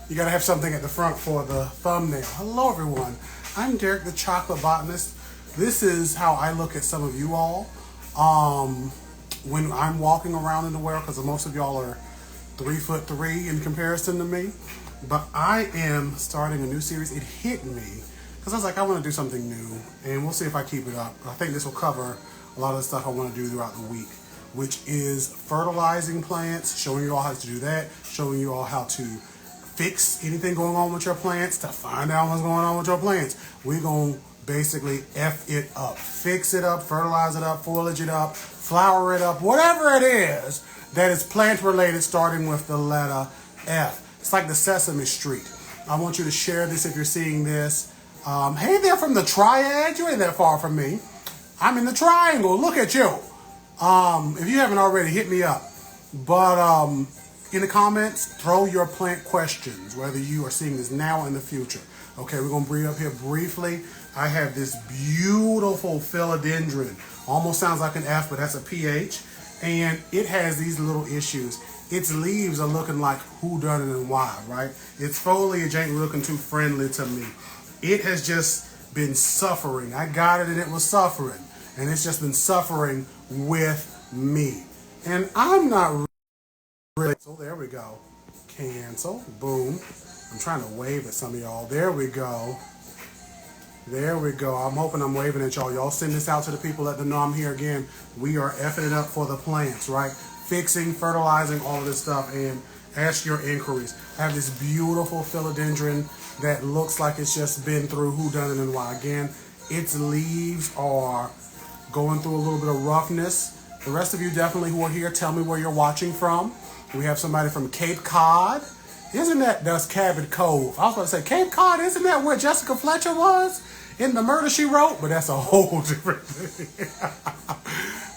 You gotta have something at the front for the thumbnail. Hello everyone, I'm Derek the Chocolate Botanist. This is how I look at some of you all when I'm walking around in the world, because most of y'all are 3'3" in comparison to me. But I am starting a new series. It hit me because I was like, I want to do something new, and we'll see if I keep it up. I think this will cover a lot of the stuff I want to do throughout the week, which is fertilizing plants, showing you all how to do that, showing you all how to fix anything going on with your plants, to find out what's going on with your plants. We're going to basically F it up, fix it up, fertilize it up, foliage it up, flower it up, whatever it is that is plant related, starting with the letter F. It's like the Sesame Street. I want you to share this if you're seeing this. Hey there from the Triad, you ain't that far from me. I'm in the triangle, look at you. If you haven't already, hit me up. But in the comments, throw your plant questions, whether you are seeing this now or in the future. Okay, we're gonna bring up here briefly. I have this beautiful philodendron. Almost sounds like an F, but that's a PH. And it has these little issues. Its leaves are looking like who done it and why, right? Its foliage ain't looking too friendly to me. It has just been suffering. I got it and it was suffering. And it's just been suffering with me. And I'm not really, so there we go. Cancel, boom. I'm trying to wave at some of y'all. There we go. There we go. I'm hoping I'm waving at y'all. Y'all send this out to the people, let them know I'm here again. We are effing it up for the plants, right? Fixing, fertilizing, all of this stuff, and ask your inquiries. I have this beautiful philodendron that looks like it's just been through who done it and why. Again, its leaves are going through a little bit of roughness. The rest of you definitely who are here, tell me where you're watching from. We have somebody from Cape Cod. Isn't that's Cabot Cove? I was about to say, Cape Cod, isn't that where Jessica Fletcher was in The Murder, She Wrote? But that's a whole different thing.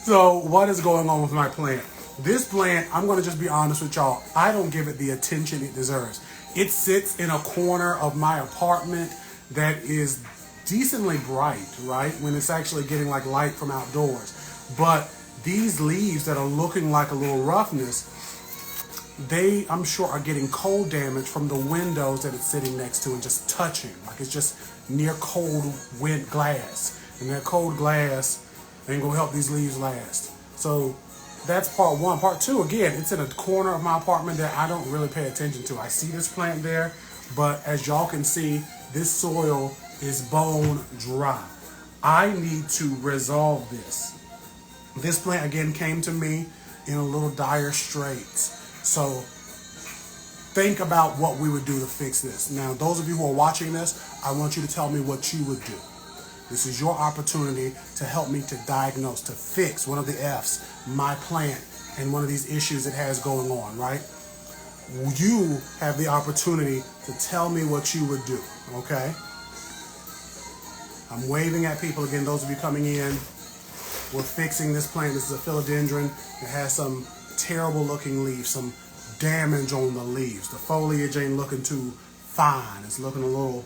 So what is going on with my plant? This plant, I'm going to just be honest with y'all, I don't give it the attention it deserves. It sits in a corner of my apartment that is decently bright, right? When it's actually getting like light from outdoors. But these leaves that are looking like a little roughness, they, I'm sure, are getting cold damage from the windows that it's sitting next to and just touching. Like it's just near cold wind glass. And that cold glass ain't gonna help these leaves last. So that's part one. Part two, again, it's in a corner of my apartment that I don't really pay attention to. I see this plant there, but as y'all can see, this soil is bone dry. I need to resolve this. This plant, again, came to me in a little dire straits. So think about what we would do to fix this. Now, those of you who are watching this, I want you to tell me what you would do. This is your opportunity to help me to diagnose, to fix one of the F's, my plant, and one of these issues it has going on, right? You have the opportunity to tell me what you would do, okay? I'm waving at people again, those of you coming in. We're fixing this plant. This is a philodendron. It has some terrible looking leaves, some damage on the leaves. The foliage ain't looking too fine. It's looking a little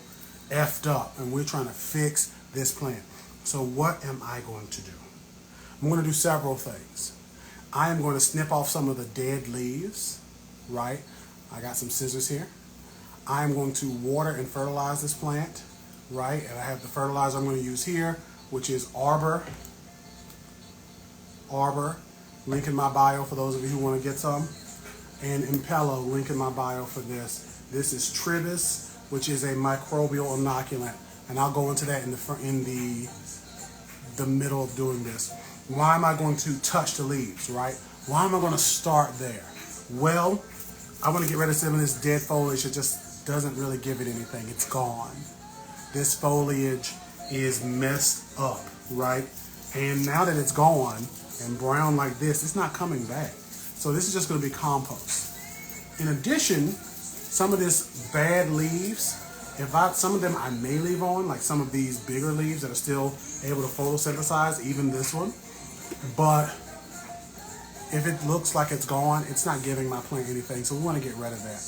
effed up, and we're trying to fix this plant. So what am I going to do? I'm going to do several things. I am going to snip off some of the dead leaves, right? I got some scissors here. I'm going to water and fertilize this plant, right? And I have the fertilizer I'm going to use here, which is Arber. Arber, link in my bio for those of you who want to get some. And Impello, link in my bio for this. This is Tribus, which is a microbial inoculant. And I'll go into that in the middle of doing this. Why am I going to touch the leaves, right? Why am I going to start there? Well, I want to get rid of some of this dead foliage that just doesn't really give it anything. It's gone. This foliage is messed up, right? And now that it's gone and brown like this, it's not coming back. So this is just going to be compost. In addition, some of this bad leaves, some of them I may leave on, like some of these bigger leaves that are still able to photosynthesize, even this one. But if it looks like it's gone, it's not giving my plant anything. So we want to get rid of that.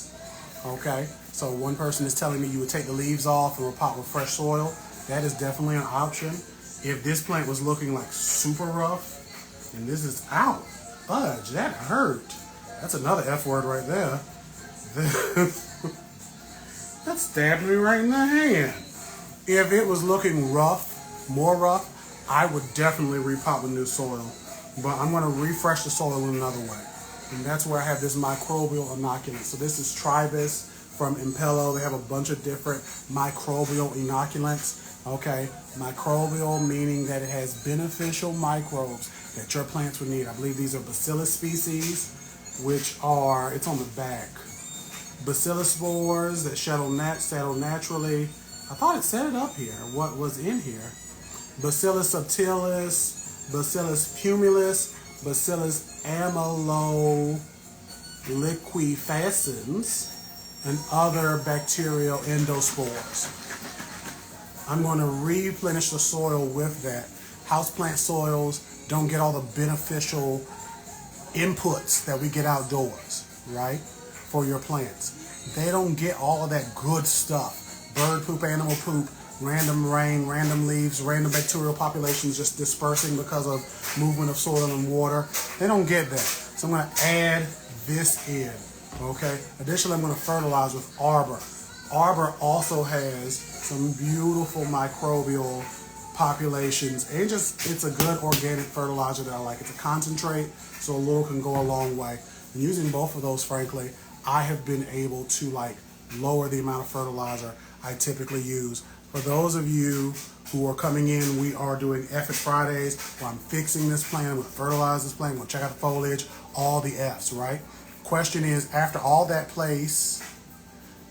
Okay? So one person is telling me you would take the leaves off and repot with fresh soil. That is definitely an option. If this plant was looking like super rough, and this is out, fudge, that hurt. That's another F word right there. That stabbed me right in the hand. If it was looking rough, more rough, I would definitely repot with new soil. But I'm going to refresh the soil in another way. And that's where I have this microbial inoculant. So this is Tribus from Impello. They have a bunch of different microbial inoculants. Okay, microbial meaning that it has beneficial microbes that your plants would need. I believe these are Bacillus species, which are, it's on the back. Bacillus spores that settle naturally. I thought it said it up here, what was in here. Bacillus subtilis, Bacillus pumilus, Bacillus amyloliquefacens, and other bacterial endospores. I'm going to replenish the soil with that. Houseplant soils don't get all the beneficial inputs that we get outdoors, right? For your plants. They don't get all of that good stuff. Bird poop, animal poop, random rain, random leaves, random bacterial populations just dispersing because of movement of soil and water. They don't get that. So I'm going to add this in, okay? Additionally, I'm going to fertilize with Arber. Arber also has some beautiful microbial populations, and just, it's a good organic fertilizer that I like. It's a concentrate, so a little can go a long way. And using both of those, frankly, I have been able to lower the amount of fertilizer I typically use. For those of you who are coming in, we are doing F It Fridays where I'm fixing this plant, I'm going to fertilize this plant, I'm going to check out the foliage, all the F's, right? Question is, after all that place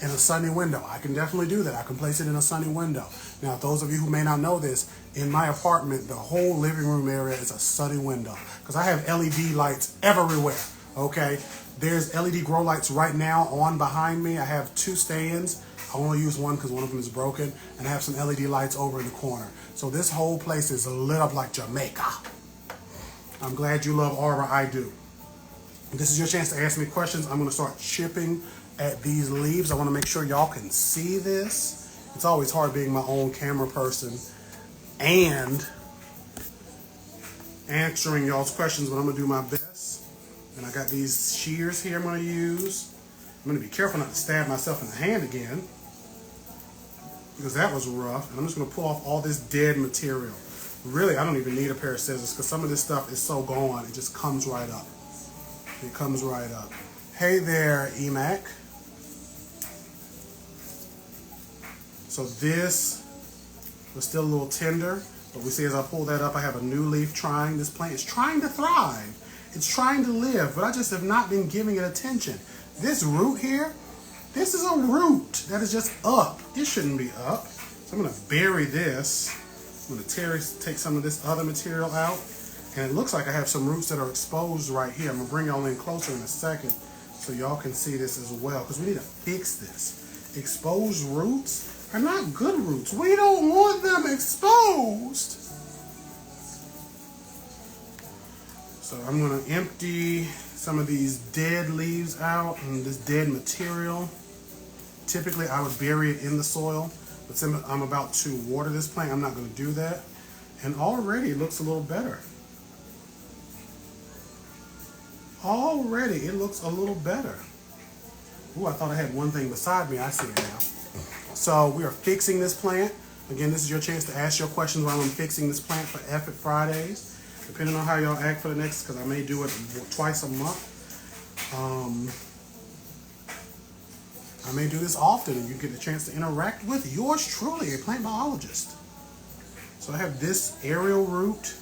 in a sunny window, I can definitely do that. I can place it in a sunny window. Now, those of you who may not know this, in my apartment, the whole living room area is a sunny window because I have LED lights everywhere, okay? There's LED grow lights right now on behind me. I have 2 stands. I only use one because one of them is broken, and I have some LED lights over in the corner. So this whole place is lit up like Jamaica. I'm glad you love Arber. I do. This is your chance to ask me questions. I'm going to start chipping at these leaves. I want to make sure y'all can see this. It's always hard being my own camera person and answering y'all's questions, but I'm going to do my best. And I got these shears here I'm going to use. I'm going to be careful not to stab myself in the hand again, because that was rough. And I'm just going to pull off all this dead material. Really, I don't even need a pair of scissors because some of this stuff is so gone, it just comes right up. It comes right up. Hey there, EMAC. So this was still a little tender, but we see as I pull that up, I have a new leaf trying. This plant is trying to thrive. It's trying to live, but I just have not been giving it attention. This root here, this is a root that is just up. It shouldn't be up. So I'm going to bury this. I'm going to take some of this other material out. And it looks like I have some roots that are exposed right here. I'm going to bring y'all in closer in a second so y'all can see this as well, because we need to fix this. Exposed roots are not good roots. We don't want them exposed. So I'm going to empty some of these dead leaves out and this dead material. Typically I would bury it in the soil, but since I'm about to water this plant, I'm not going to do that. And already it looks a little better. Already it looks a little better. Ooh, I thought I had one thing beside me. I see it now. So we are fixing this plant. Again, this is your chance to ask your questions while I'm fixing this plant for F It Fridays. Depending on how y'all act for the next, because I may do it twice a month. I may do this often, and you get a chance to interact with yours truly, a plant biologist. So I have this aerial root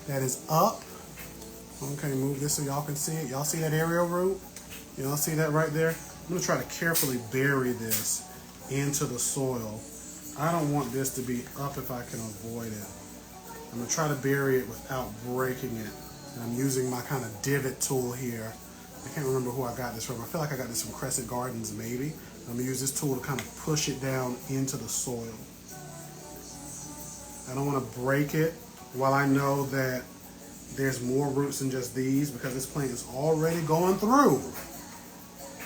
that is up. Okay, move this so y'all can see it. Y'all see that aerial root? Y'all see that right there? I'm going to try to carefully bury this into the soil. I don't want this to be up if I can avoid it. I'm going to try to bury it without breaking it. And I'm using my kind of divot tool here. I can't remember who I got this from. I feel like I got this from Crescent Gardens maybe. I'm going to use this tool to kind of push it down into the soil. I don't want to break it while I know that there's more roots than just these, because this plant is already going through.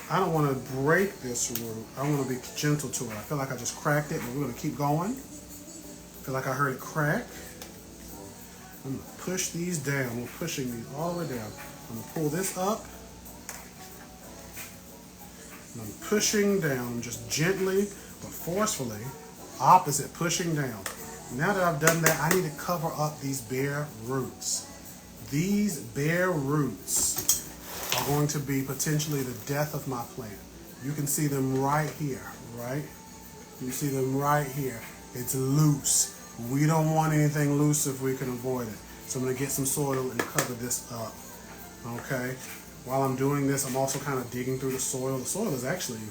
I don't want to break this root. I want to be gentle to it. I feel like I just cracked it, but we're going to keep going. I feel like I heard it crack. I'm going to push these down. We're pushing these all the way down. I'm going to pull this up. And I'm pushing down just gently but forcefully, opposite, pushing down. Now that I've done that, I need to cover up these bare roots. These bare roots are going to be potentially the death of my plant. You can see them right here, right? You see them right here. It's loose. We don't want anything loose if we can avoid it. So I'm going to get some soil and cover this up, okay? While I'm doing this, I'm also kind of digging through the soil. The soil is actually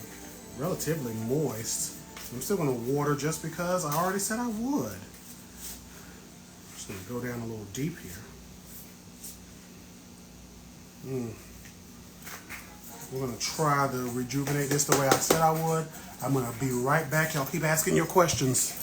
relatively moist. I'm still going to water just because I already said I would. I'm just going to go down a little deep here. We're going to try to rejuvenate this the way I said I would. I'm going to be right back. Y'all keep asking your questions.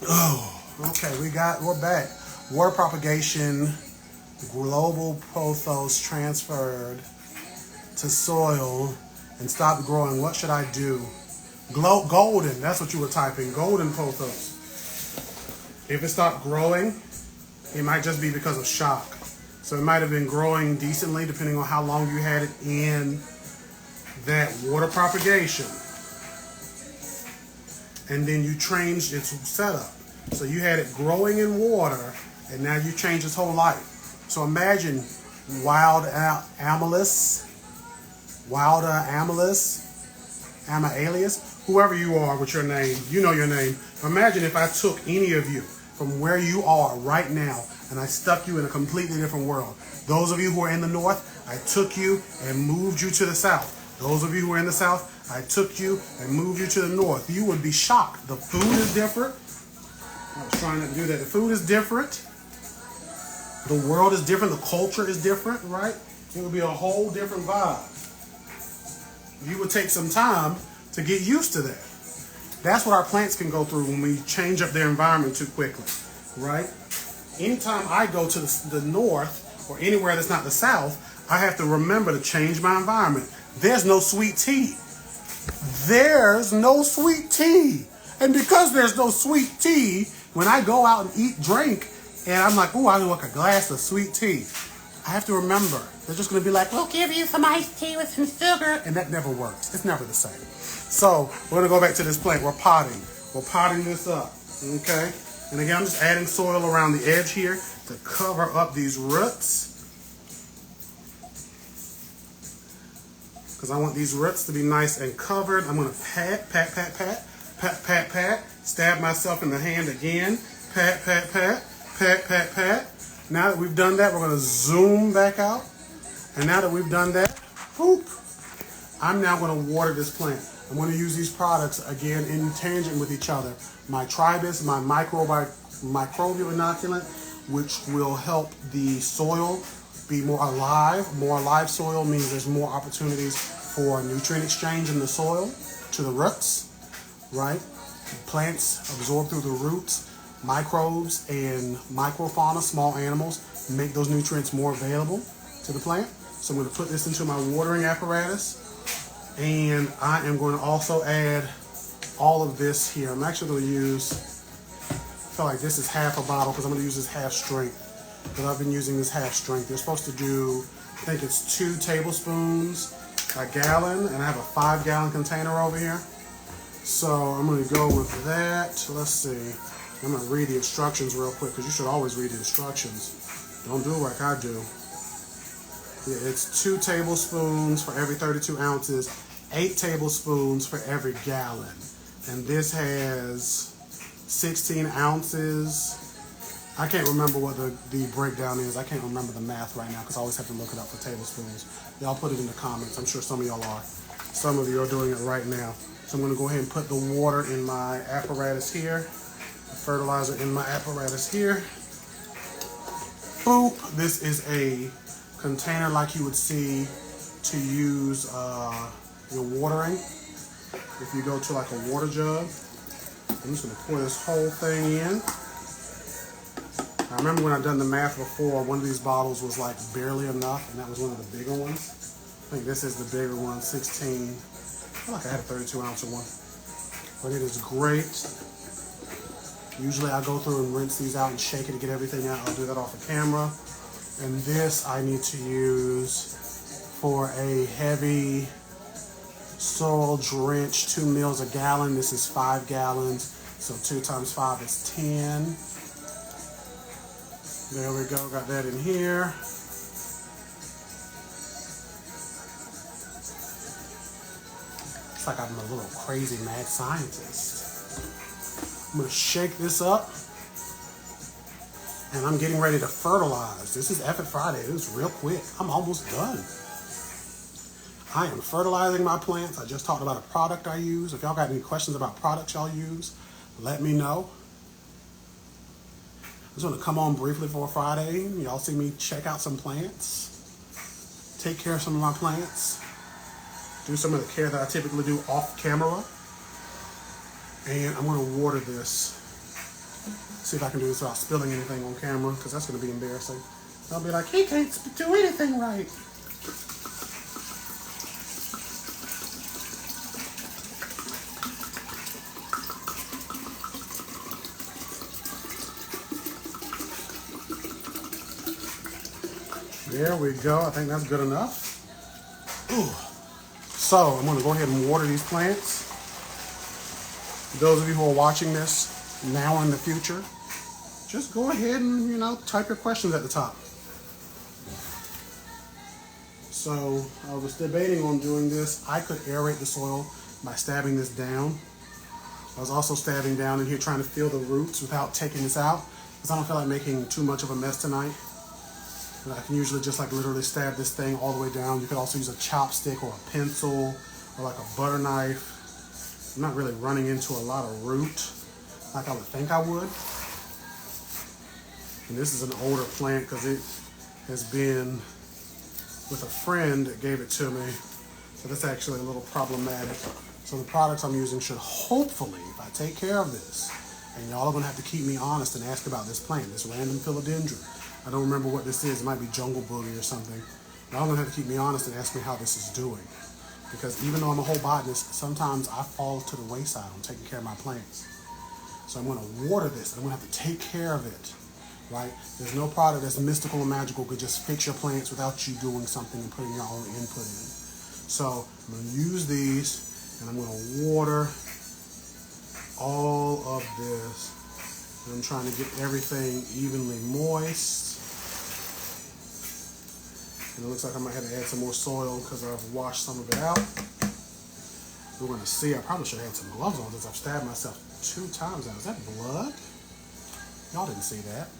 Oh, okay, we're back. Water propagation, global pothos transferred to soil and stopped growing. What should I do? Golden, that's what you were typing. Golden pothos. If it stopped growing, it might just be because of shock. So it might have been growing decently depending on how long you had it in that water propagation. And then you changed its setup. So you had it growing in water, and now you changed its whole life. So imagine wild Amalus, Amaelius, whoever you are with your name, you know your name. Imagine if I took any of you from where you are right now and I stuck you in a completely different world. Those of you who are in the north, I took you and moved you to the south. Those of you who are in the south, I took you and moved you to the north. You would be shocked. The food is different. I was trying not to do that. The food is different. The world is different. The culture is different, right? It would be a whole different vibe. You would take some time to get used to that. That's what our plants can go through when we change up their environment too quickly, right? Anytime I go to the north or anywhere that's not the south, I have to remember to change my environment. There's no sweet tea. There's no sweet tea. And because there's no sweet tea, when I go out and drink, and I'm like, ooh, I want a glass of sweet tea, I have to remember, they're just going to be like, we'll give you some iced tea with some sugar. And that never works. It's never the same. So we're going to go back to this plant. We're potting. We're potting this up, okay? And again, I'm just adding soil around the edge here to cover up these roots. Because I want these roots to be nice and covered. I'm going to pat, pat, pat, pat, pat, pat, pat. Stab myself in the hand again. Pat, pat, pat, pat, pat, pat. Now that we've done that, we're going to zoom back out. And now that we've done that, whoop, I'm now going to water this plant. I'm going to use these products, again, in tangent with each other. My Tribus, my microbial inoculant, which will help the soil be more alive. More alive soil means there's more opportunities for nutrient exchange in the soil to the roots, right? Plants absorb through the roots. Microbes and microfauna, small animals, make those nutrients more available to the plant. So I'm going to put this into my watering apparatus. And I am going to also add all of this here. I'm actually going to use, I feel like this is half a bottle because I'm going to use this half strength. Because I've been using this half strength. They're supposed to do, I think it's 2 tablespoons a gallon. And I have a 5-gallon container over here. So I'm going to go with that. Let's see. I'm going to read the instructions real quick because you should always read the instructions. Don't do it like I do. Yeah, it's 2 tablespoons for every 32 ounces, 8 tablespoons for every gallon. And this has 16 ounces. I can't remember what the breakdown is. I can't remember the math right now because I always have to look it up for tablespoons. Y'all put it in the comments. I'm sure some of y'all are. Some of you are doing it right now. So I'm going to go ahead and put the water in my apparatus here. Fertilizer in my apparatus here. Boop. This is a container like you would see to use your watering. If you go to like a water jug. I'm just going to pour this whole thing in. I remember when I done the math before, one of these bottles was like barely enough, and that was one of the bigger ones. I think this is the bigger one, 16. I feel like I had a 32 ounce one. but it is great. Usually I go through and rinse these out and shake it to get everything out. I'll do that off the camera. And this I need to use for a heavy soil drench, 2 mils a gallon. This is 5 gallons, so 2 times 5 is 10. There we go, got that in here. It's like I'm a little crazy mad scientist. I'm gonna shake this up, and I'm getting ready to fertilize. This is Effort Friday. It was real quick. I'm almost done. I am fertilizing my plants. I just talked about a product I use. If y'all got any questions about products y'all use, let me know. I just want to come on briefly for a Friday. Y'all see me check out some plants, take care of some of my plants, do some of the care that I typically do off camera. And I'm going to water this. See if I can do this without spilling anything on camera, because that's going to be embarrassing. I'll be like, he can't do anything right. There we go. I think that's good enough. Ooh. So I'm going to go ahead and water these plants. Those of you who are watching this now or in the future, just go ahead and, type your questions at the top. So I was debating on doing this. I could aerate the soil by stabbing this down. I was also stabbing down in here trying to feel the roots without taking this out, because I don't feel like making too much of a mess tonight. And I can usually just literally stab this thing all the way down. You could also use a chopstick or a pencil or like a butter knife. I'm not really running into a lot of root like I would think I would. And this is an older plant because it has been with a friend that gave it to me. So that's actually a little problematic. So the products I'm using should hopefully, if I take care of this, and y'all are gonna have to keep me honest and ask about this plant, this random philodendron. I don't remember what this is. It might be jungle booty or something. Y'all are gonna have to keep me honest and ask me how this is doing. Because even though I'm a whole botanist, sometimes I fall to the wayside on taking care of my plants. So I'm gonna water this, and I'm gonna have to take care of it, right? There's no product that's mystical or magical could just fix your plants without you doing something and putting your own input in. So I'm gonna use these, and I'm gonna water all of this. And I'm trying to get everything evenly moist. And it looks like I might have to add some more soil because I've washed some of it out. We're going to see. I probably should have had some gloves on since I've stabbed myself 2 times now. Is that blood? Y'all didn't see that.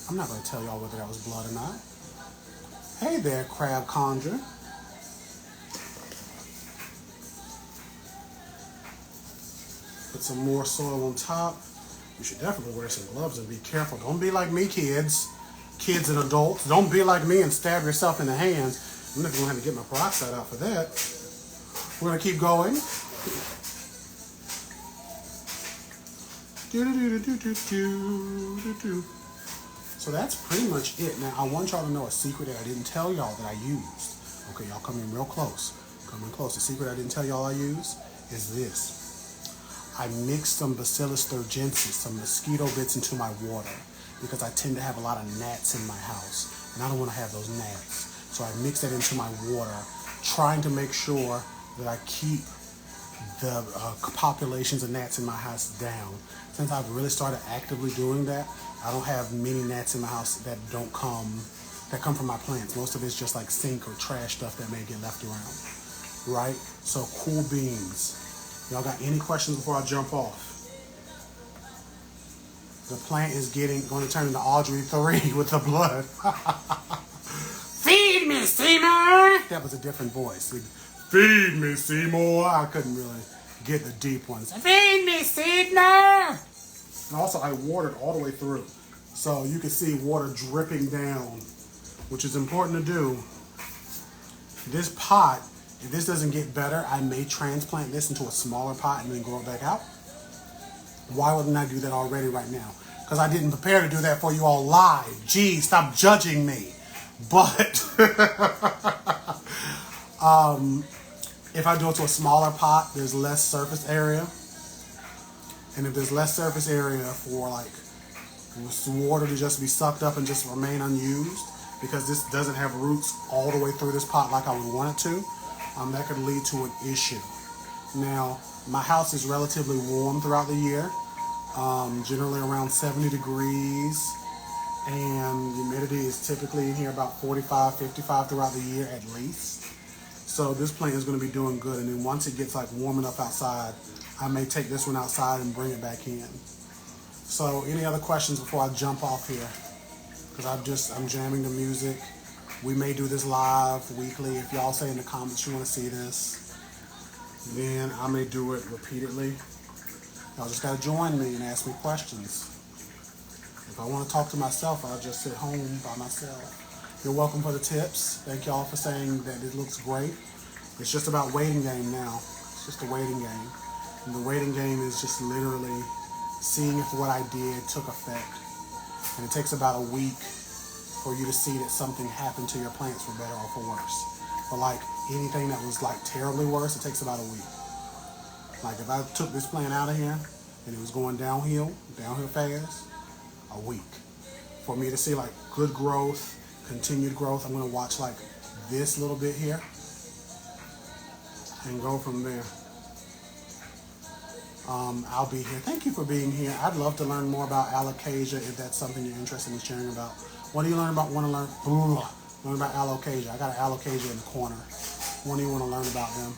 I'm not going to tell y'all whether that was blood or not. Hey there, crab conjure. Put some more soil on top. You should definitely wear some gloves and be careful. Don't be like me, kids. Kids and adults, don't be like me and stab yourself in the hands. I'm not going to have to get my peroxide out for that. We're going to keep going. So that's pretty much it. Now, I want y'all to know a secret that I didn't tell y'all that I used. Okay, y'all come in real close. Come in close. The secret I didn't tell y'all I used is this. I mixed some Bacillus thuringiensis, some mosquito bits into my water, because I tend to have a lot of gnats in my house, and I don't want to have those gnats. So I mix that into my water, trying to make sure that I keep the populations of gnats in my house down. Since I've really started actively doing that, I don't have many gnats in my house that come from my plants. Most of it's just like sink or trash stuff that may get left around, right? So cool beans. Y'all got any questions before I jump off? The plant is going to turn into Audrey 3 with the blood. Feed me, Seymour! That was a different voice. Feed me, Seymour! I couldn't really get the deep ones. Feed me, Seymour! And also, I watered all the way through. So you can see water dripping down, which is important to do. This pot, if this doesn't get better, I may transplant this into a smaller pot and then grow it back out. Why wouldn't I do that already right now? Because I didn't prepare to do that for you all live. Gee, stop judging me. But if I do it to a smaller pot, there's less surface area. And if there's less surface area for like water to just be sucked up and just remain unused, because this doesn't have roots all the way through this pot like I would want it to, that could lead to an issue. Now, my house is relatively warm throughout the year, generally around 70 degrees, and humidity is typically in here about 45, 55 throughout the year at least. So this plant is going to be doing good, and then once it gets like warm enough outside, I may take this one outside and bring it back in. So any other questions before I jump off here? Because I'm jamming the music. We may do this live weekly. If y'all say in the comments you want to see this, then I may do it repeatedly. Y'all just got to join me and ask me questions. If I want to talk to myself, I'll just sit home by myself. You're welcome for the tips. Thank y'all for saying that it looks great. It's just about waiting game now. It's just a waiting game. And the waiting game is just literally seeing if what I did took effect. And it takes about a week for you to see that something happened to your plants for better or for worse. But like anything that was like terribly worse, it takes about a week. Like if I took this plant out of here and it was going downhill fast, a week. For me to see like good growth, continued growth, I'm going to watch like this little bit here and go from there. I'll be here. Thank you for being here. I'd love to learn more about alocasia if that's something you're interested in sharing about. What do you learn about? Want to learn about alocasia? I got an alocasia in the corner. What do you want to learn about them?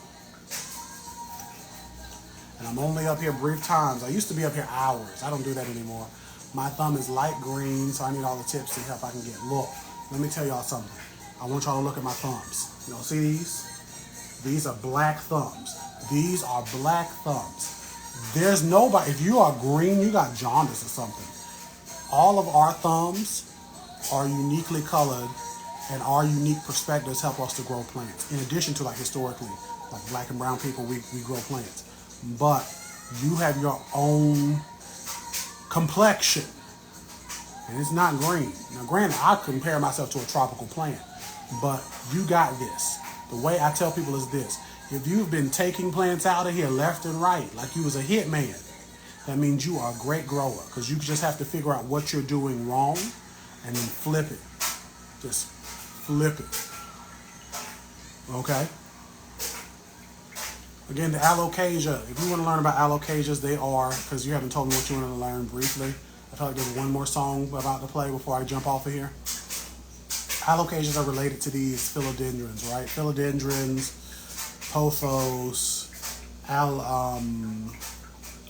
And I'm only up here brief times. I used to be up here hours. I don't do that anymore. My thumb is light green, so I need all the tips and help I can get. Look, let me tell y'all something. I want y'all to look at my thumbs. You know, see these? These are black thumbs. These are black thumbs. There's nobody, if you are green, you got jaundice or something. All of our thumbs are uniquely colored, and our unique perspectives help us to grow plants. In addition to like historically, like black and brown people, we grow plants. But you have your own complexion, and it's not green. Now granted, I compare myself to a tropical plant, but you got this. The way I tell people is this: if you've been taking plants out of here left and right, like you was a hit man, that means you are a great grower, because you just have to figure out what you're doing wrong and then flip it. Just flip it. Okay? Again, the alocasia, if you want to learn about alocasias, they are, because you haven't told me what you want to learn briefly. I feel like there's one more song about to play before I jump off of here. Alocasias are related to these philodendrons, right? Philodendrons, pothos,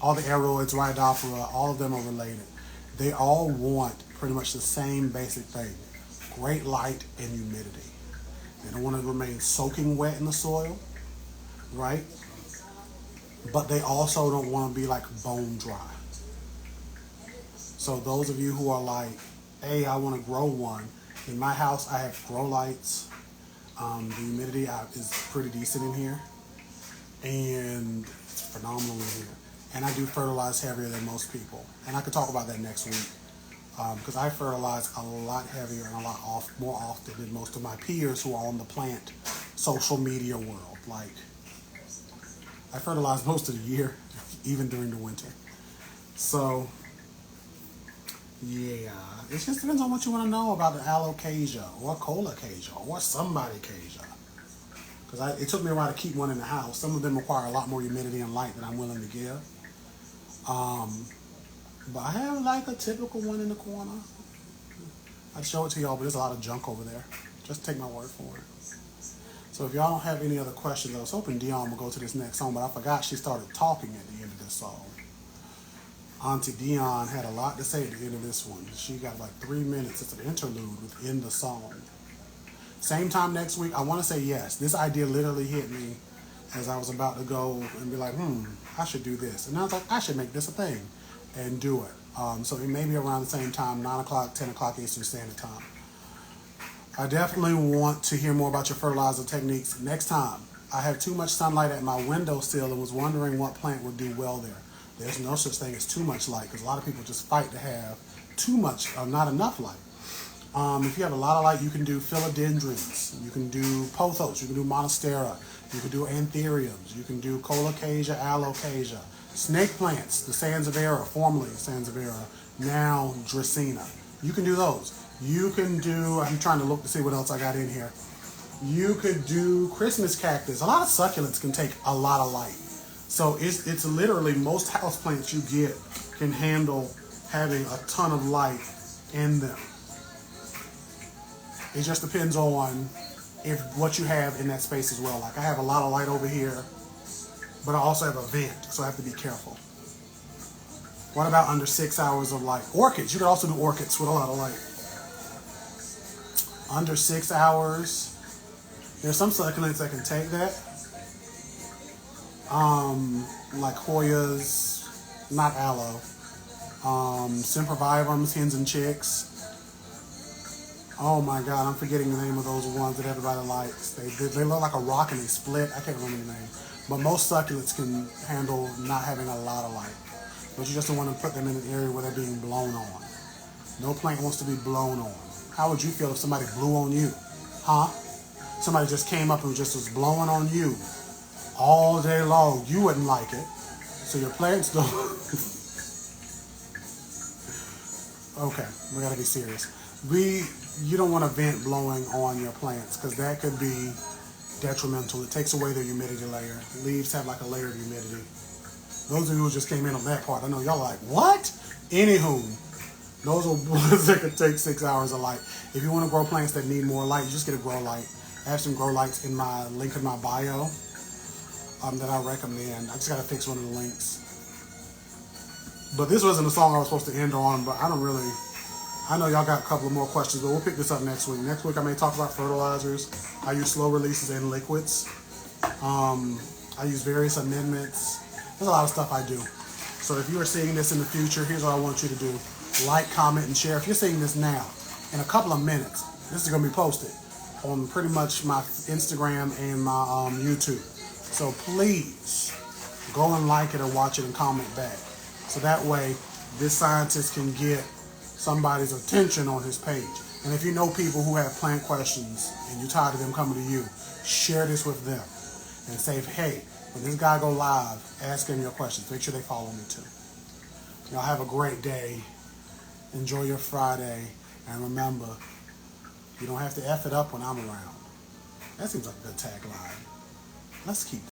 all the aeroids, rhizophora, all of them are related. They all want pretty much the same basic thing: great light and humidity. They don't want to remain soaking wet in the soil, right? But they also don't want to be like bone dry. So those of you who are like, hey, I want to grow one, in my house I have grow lights. The humidity is pretty decent in here, and it's phenomenal in here. And I do fertilize heavier than most people, and I could talk about that next week, because I fertilize a lot heavier and a lot more often than most of my peers who are on the plant social media world. Like, I fertilize most of the year, even during the winter. So yeah, it just depends on what you want to know about the alocasia or colocasia or somebodycasia. Because it took me a while to keep one in the house. Some of them require a lot more humidity and light than I'm willing to give. But I have like a typical one in the corner. I'd show it to y'all, but there's a lot of junk over there. Just take my word for it. So if y'all don't have any other questions, I was hoping Dion would go to this next song, but I forgot she started talking at the end of this song. Auntie Dion had a lot to say at the end of this one. She got like 3 minutes. It's an interlude within the song. Same time next week, I want to say yes. This idea literally hit me as I was about to go and be like, I should do this. And I was like, I should make this a thing and do it. So it may be around the same time, 9 o'clock, 10 o'clock Eastern Standard Time. I definitely want to hear more about your fertilizer techniques next time. I have too much sunlight at my windowsill and was wondering what plant would do well there. There's no such thing as too much light, because a lot of people just fight to have too much or not enough light. If you have a lot of light, you can do philodendrons, you can do pothos, you can do monstera, you can do anthuriums, you can do colocasia, alocasia. Snake plants, the Sansevieria, formerly Sansevieria, now Dracaena. You can do those. You can do, I'm trying to look to see what else I got in here. You could do Christmas cactus. A lot of succulents can take a lot of light. So it's literally, most houseplants you get can handle having a ton of light in them. It just depends on what you have in that space as well. Like I have a lot of light over here, but I also have a vent, so I have to be careful. What about under 6 hours of light? Orchids, you could also do orchids with a lot of light. Under 6 hours, there's some succulents that can take that. Like Hoyas, not aloe. Sempervivums, hens and chicks. Oh my God, I'm forgetting the name of those ones that everybody likes. They look like a rock and they split. I can't remember the name. But most succulents can handle not having a lot of light. But you just don't want to put them in an area where they're being blown on. No plant wants to be blown on. How would you feel if somebody blew on you? Huh? Somebody just came up and just was blowing on you all day long. You wouldn't like it. So your plants don't. Okay, we gotta be serious. You don't want a vent blowing on your plants because that could be detrimental. It takes away their humidity layer. Leaves have like a layer of humidity. Those of you who just came in on that part, I know y'all are like, what? Anywho, those are ones that could take 6 hours of light. If you want to grow plants that need more light, you just get a grow light. I have some grow lights in my link in my bio that I recommend. I just got to fix one of the links. But this wasn't the song I was supposed to end on, but I know y'all got a couple of more questions, but we'll pick this up next week. Next week I may talk about fertilizers. I use slow releases and liquids. I use various amendments. There's a lot of stuff I do. So if you are seeing this in the future, here's what I want you to do. Like, comment, and share. If you're seeing this now, in a couple of minutes, this is going to be posted on pretty much my Instagram and my YouTube. So please go and like it or watch it and comment back. So that way this scientist can get somebody's attention on his page. And if you know people who have plant questions and you're tired of them coming to you, share this with them and say, hey, when this guy go live, ask him your questions. Make sure they follow me too. Y'all have a great day. Enjoy your Friday. And remember, you don't have to F it up when I'm around. That seems like a good tagline. Let's keep